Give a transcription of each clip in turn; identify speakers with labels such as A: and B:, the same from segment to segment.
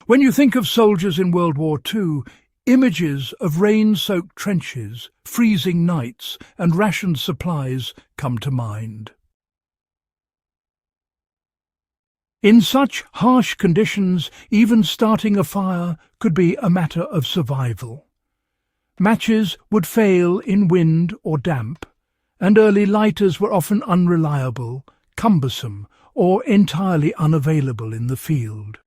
A: When you think of soldiers in World War II, images of rain-soaked trenches, freezing nights, and rationed supplies come to mind. In such harsh conditions, even starting a fire could be a matter of survival. Matches would fail in wind or damp, and early lighters were often unreliable, cumbersome, or entirely unavailable in the field.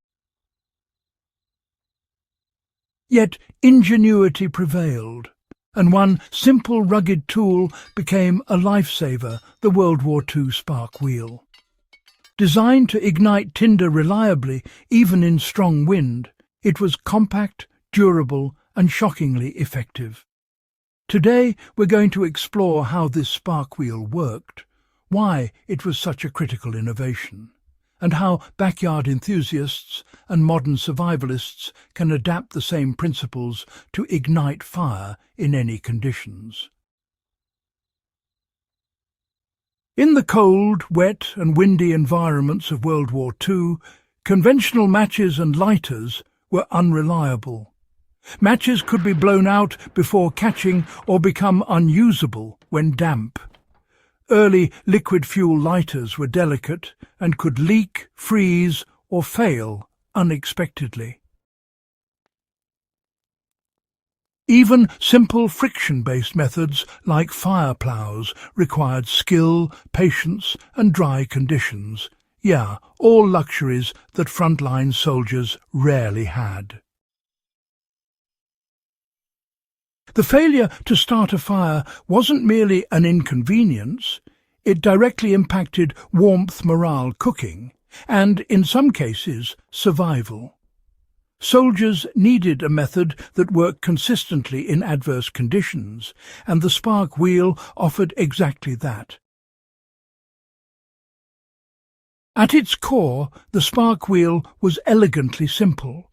A: Yet ingenuity prevailed, and one simple rugged tool became a lifesaver, the World War II spark wheel. Designed to ignite tinder reliably, even in strong wind, it was compact, durable, and shockingly effective. Today we're going to explore how this spark wheel worked, why it was such a critical innovation, and how backyard enthusiasts and modern survivalists can adapt the same principles to ignite fire in any conditions. In the cold, wet and windy environments of World War II, conventional matches and lighters were unreliable. Matches could be blown out before catching or become unusable when damp. Early liquid fuel lighters were delicate and could leak, freeze, or fail unexpectedly. Even simple friction-based methods like fire ploughs required skill, patience, and dry conditions. Yeah, all luxuries that frontline soldiers rarely had. The failure to start a fire wasn't merely an inconvenience, it directly impacted warmth, morale, cooking, and, in some cases, survival. Soldiers needed a method that worked consistently in adverse conditions, and the spark wheel offered exactly that. At its core, the spark wheel was elegantly simple.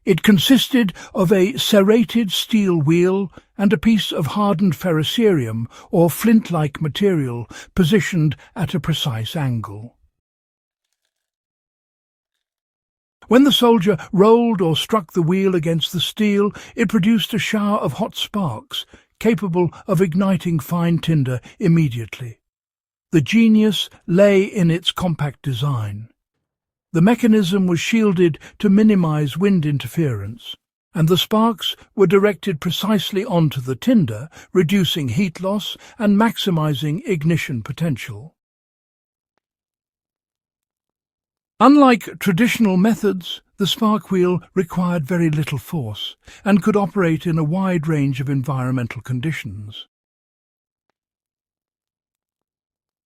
A: It consisted of a serrated steel wheel and a piece of hardened ferrocerium or flint-like material positioned at a precise angle. When the soldier rolled or struck the wheel against the steel, it produced a shower of hot sparks, capable of igniting fine tinder immediately. The genius lay in its compact design. The mechanism was shielded to minimize wind interference, and the sparks were directed precisely onto the tinder, reducing heat loss and maximizing ignition potential. Unlike traditional methods, the spark wheel required very little force and could operate in a wide range of environmental conditions.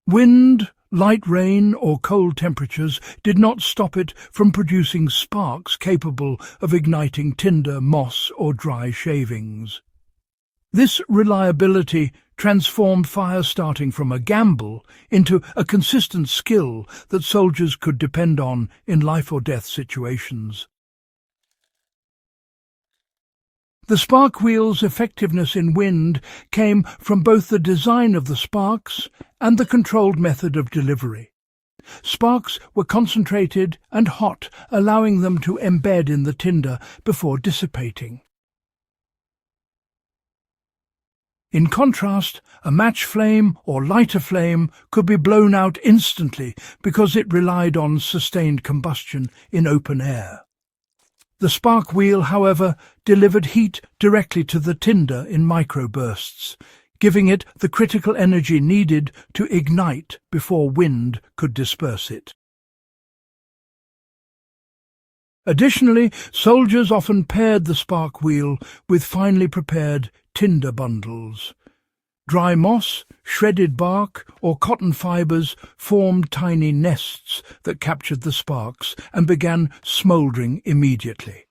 A: Wind, light rain or cold temperatures did not stop it from producing sparks capable of igniting tinder, moss or dry shavings. This reliability transformed fire starting from a gamble into a consistent skill that soldiers could depend on in life-or-death situations. The spark wheel's effectiveness in wind came from both the design of the sparks and the controlled method of delivery. Sparks were concentrated and hot, allowing them to embed in the tinder before dissipating. In contrast, a match flame or lighter flame could be blown out instantly because it relied on sustained combustion in open air. The spark wheel, however, delivered heat directly to the tinder in microbursts, giving it the critical energy needed to ignite before wind could disperse it. Additionally, soldiers often paired the spark wheel with finely prepared tinder bundles. Dry moss, shredded bark, or cotton fibres formed tiny nests that captured the sparks and began smouldering immediately.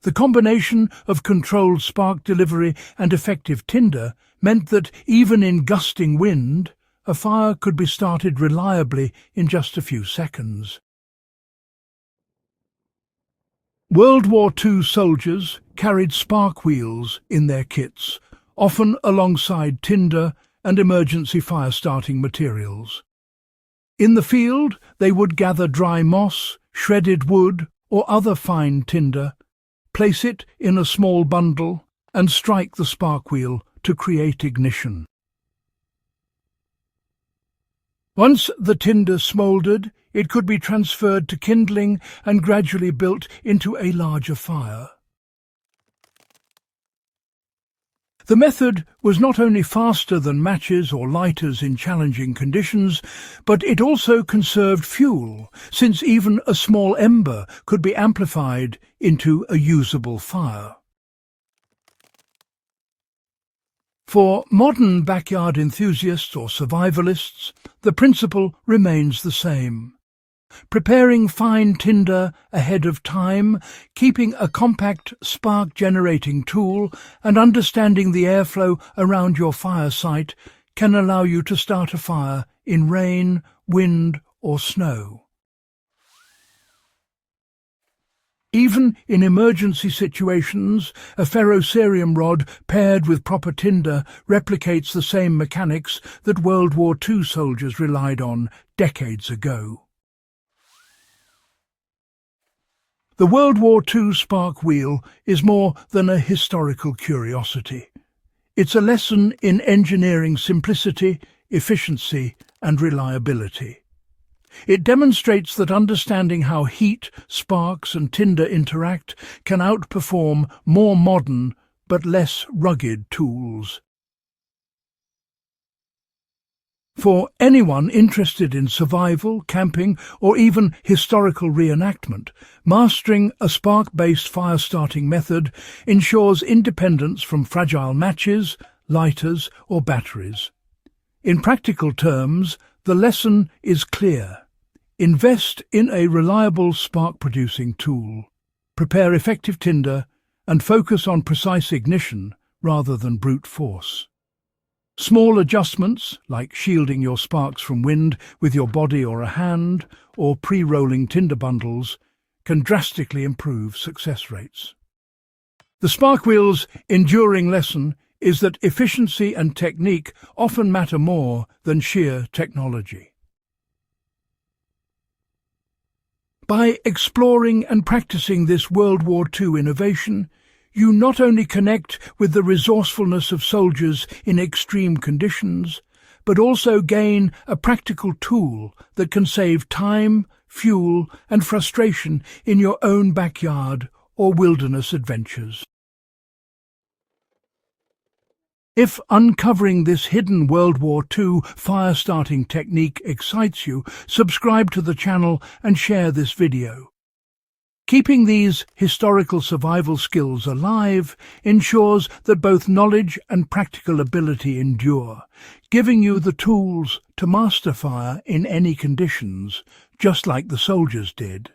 A: The combination of controlled spark delivery and effective tinder meant that even in gusting wind, a fire could be started reliably in just a few seconds. World War II soldiers carried spark wheels in their kits, often alongside tinder and emergency fire-starting materials. In the field, they would gather dry moss, shredded wood, or other fine tinder, place it in a small bundle, and strike the spark wheel to create ignition. Once the tinder smouldered, it could be transferred to kindling and gradually built into a larger fire. The method was not only faster than matches or lighters in challenging conditions, but it also conserved fuel, since even a small ember could be amplified into a usable fire. For modern backyard enthusiasts or survivalists, the principle remains the same. Preparing fine tinder ahead of time, keeping a compact spark-generating tool, and understanding the airflow around your fire site can allow you to start a fire in rain, wind, or snow. Even in emergency situations, a ferrocerium rod paired with proper tinder replicates the same mechanics that World War II soldiers relied on decades ago. The World War II spark wheel is more than a historical curiosity. It's a lesson in engineering simplicity, efficiency, and reliability. It demonstrates that understanding how heat, sparks, and tinder interact can outperform more modern but less rugged tools. For anyone interested in survival, camping, or even historical reenactment, mastering a spark-based fire-starting method ensures independence from fragile matches, lighters, or batteries. In practical terms, the lesson is clear. Invest in a reliable spark-producing tool, prepare effective tinder, and focus on precise ignition rather than brute force. Small adjustments, like shielding your sparks from wind with your body or a hand, or pre-rolling tinder bundles, can drastically improve success rates. The spark wheel's enduring lesson is that efficiency and technique often matter more than sheer technology. By exploring and practicing this World War II innovation, you not only connect with the resourcefulness of soldiers in extreme conditions, but also gain a practical tool that can save time, fuel, and frustration in your own backyard or wilderness adventures. If uncovering this hidden World War II fire-starting technique excites you, subscribe to the channel and share this video. Keeping these historical survival skills alive ensures that both knowledge and practical ability endure, giving you the tools to master fire in any conditions, just like the soldiers did.